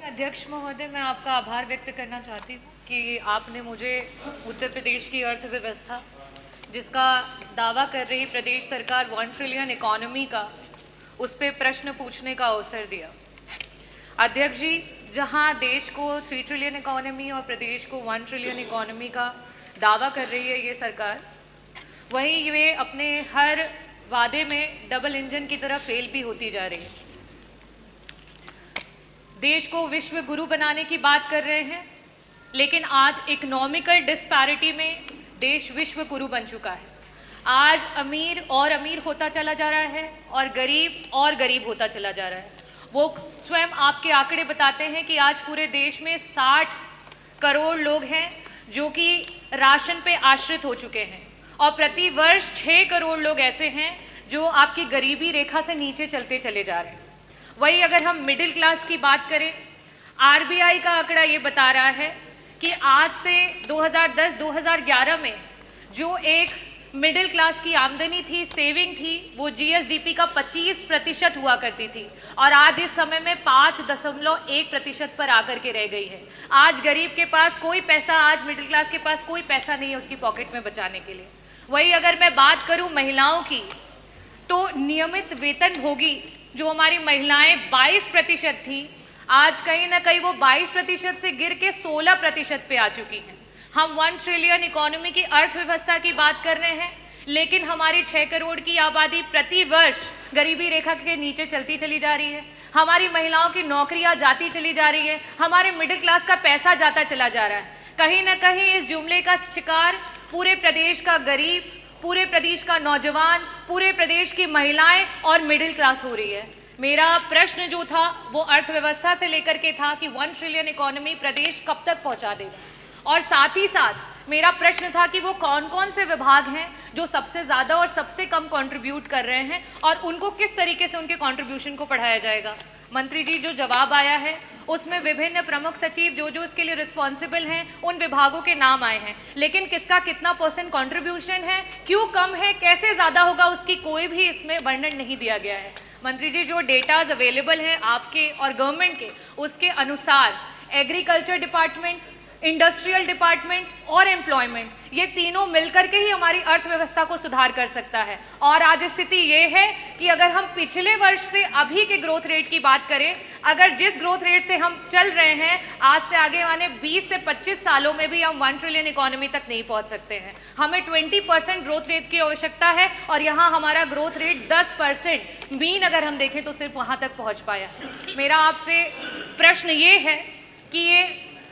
अध्यक्ष महोदय, मैं आपका आभार व्यक्त करना चाहती हूँ कि आपने मुझे उत्तर प्रदेश की अर्थव्यवस्था, जिसका दावा कर रही प्रदेश सरकार 1 ट्रिलियन इकोनॉमी का, उस पर प्रश्न पूछने का अवसर दिया। अध्यक्ष जी, जहाँ देश को 3 ट्रिलियन इकोनॉमी और प्रदेश को 1 ट्रिलियन इकोनॉमी का दावा कर रही है ये सरकार, वहीं वे अपने हर वादे में डबल इंजन की तरह फेल भी होती जा रही है। देश को विश्व गुरु बनाने की बात कर रहे हैं, लेकिन आज इकोनॉमिकल डिस्पैरिटी में देश विश्व गुरु बन चुका है। आज अमीर और अमीर होता चला जा रहा है और गरीब होता चला जा रहा है। वो स्वयं आपके आंकड़े बताते हैं कि आज पूरे देश में 60 करोड़ लोग हैं जो कि राशन पे आश्रित हो चुके हैं और प्रति वर्ष 6 करोड़ लोग ऐसे हैं जो आपकी गरीबी रेखा से नीचे चलते चले जा रहे हैं। वही अगर हम मिडिल क्लास की बात करें, आरबीआई का आंकड़ा ये बता रहा है कि आज से 2010-2011 में जो एक मिडिल क्लास की आमदनी थी, सेविंग थी, वो जीएसडीपी का 25% हुआ करती थी और आज इस समय में 5.1% पर आकर के रह गई है। आज गरीब के पास कोई पैसा, आज मिडिल क्लास के पास कोई पैसा नहीं है उसकी पॉकेट में बचाने के लिए। वही अगर मैं बात करूं महिलाओं की, तो नियमित वेतनभोगी जो हमारी महिलाएं 22% थी, आज कहीं ना कहीं वो 22% से गिर के 16% पे आ चुकी हैं। हम 1 ट्रिलियन इकोनॉमी की अर्थव्यवस्था की बात कर रहे हैं, लेकिन हमारी 6 करोड़ की आबादी प्रति वर्ष गरीबी रेखा के नीचे चलती चली जा रही है। हमारी महिलाओं की नौकरियां जाती चली जा रही है, हमारे मिडिल क्लास का पैसा जाता चला जा रहा है। कहीं ना कहीं इस जुमले का शिकार पूरे प्रदेश का गरीब, पूरे प्रदेश का नौजवान, पूरे प्रदेश की महिलाएं और मिडिल क्लास हो रही है। मेरा प्रश्न जो था वो अर्थव्यवस्था से लेकर के था कि 1 ट्रिलियन इकोनॉमी प्रदेश कब तक पहुंचा देगा, और साथ ही साथ मेरा प्रश्न था कि वो कौन कौन से विभाग हैं जो सबसे ज़्यादा और सबसे कम कंट्रीब्यूट कर रहे हैं और उनको किस तरीके से उनके कंट्रीब्यूशन को बढ़ाया जाएगा। मंत्री जी, जो जवाब आया है उसमें विभिन्न प्रमुख सचिव जो इसके लिए रिस्पॉन्सिबल हैं उन विभागों के नाम आए हैं, लेकिन किसका कितना % कंट्रीब्यूशन है, क्यों कम है, कैसे ज़्यादा होगा, उसकी कोई भी इसमें वर्णन नहीं दिया गया है। मंत्री जी, जो डेटाज अवेलेबल हैं आपके और गवर्नमेंट के, उसके अनुसार एग्रीकल्चर डिपार्टमेंट, इंडस्ट्रियल डिपार्टमेंट और एम्प्लॉयमेंट, ये तीनों मिलकर के ही हमारी अर्थव्यवस्था को सुधार कर सकता है। और आज स्थिति ये है कि अगर हम पिछले वर्ष से अभी के ग्रोथ रेट की बात करें, अगर जिस ग्रोथ रेट से हम चल रहे हैं, आज से आगे आने 20 से 25 सालों में भी हम 1 ट्रिलियन इकोनॉमी तक नहीं पहुंच सकते हैं। हमें 20% ग्रोथ रेट की आवश्यकता है और यहाँ हमारा ग्रोथ रेट 10%, मीन अगर हम देखें तो सिर्फ वहाँ तक पहुँच पाया। मेरा आपसे प्रश्न ये है कि ये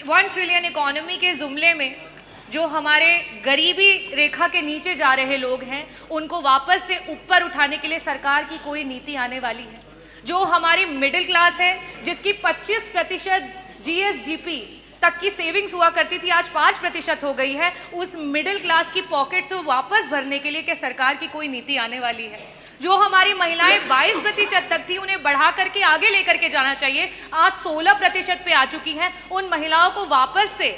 1 ट्रिलियन इकोनॉमी के जुमले में जो हमारे गरीबी रेखा के नीचे जा रहे लोग हैं, उनको वापस से ऊपर उठाने के लिए सरकार की कोई नीति आने वाली है? जो हमारी मिडिल क्लास है, जिसकी 25% जीएसडीपी तक की सेविंग्स हुआ करती थी, आज 5% हो गई है, उस मिडिल क्लास की पॉकेट से वापस भरने के लिए क्या सरकार की कोई नीति आने वाली है? जो हमारी महिलाएं 22% तक थी, उन्हें बढ़ा करके आगे लेकर के जाना चाहिए, आज 16% पे आ चुकी हैं। उन महिलाओं को वापस से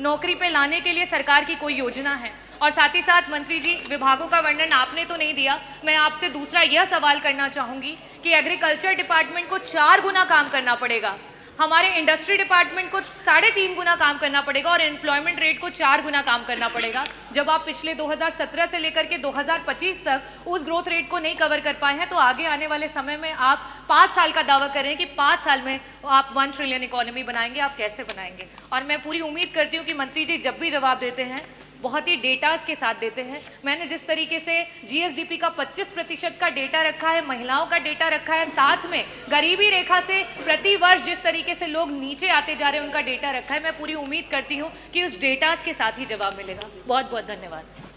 नौकरी पे लाने के लिए सरकार की कोई योजना है? और साथ ही साथ मंत्री जी, विभागों का वर्णन आपने तो नहीं दिया, मैं आपसे दूसरा यह सवाल करना चाहूँगी कि एग्रीकल्चर डिपार्टमेंट को 4 गुना काम करना पड़ेगा, हमारे इंडस्ट्री डिपार्टमेंट को 3.5 गुना काम करना पड़ेगा और एम्प्लॉयमेंट रेट को 4 गुना काम करना पड़ेगा। जब आप पिछले 2017 से लेकर के 2025 तक उस ग्रोथ रेट को नहीं कवर कर पाए हैं, तो आगे आने वाले समय में आप 5 साल का दावा कर रहे हैं कि 5 साल में आप 1 ट्रिलियन इकोनॉमी बनाएंगे, आप कैसे बनाएंगे? और मैं पूरी उम्मीद करती हूँ कि मंत्री जी जब भी जवाब देते हैं बहुत ही डेटाज के साथ देते हैं। मैंने जिस तरीके से जीएसडीपी का 25% का डेटा रखा है, महिलाओं का डेटा रखा है, साथ में गरीबी रेखा से प्रति वर्ष जिस तरीके से लोग नीचे आते जा रहे हैं उनका डेटा रखा है, मैं पूरी उम्मीद करती हूँ कि उस डेटाज के साथ ही जवाब मिलेगा। बहुत बहुत धन्यवाद।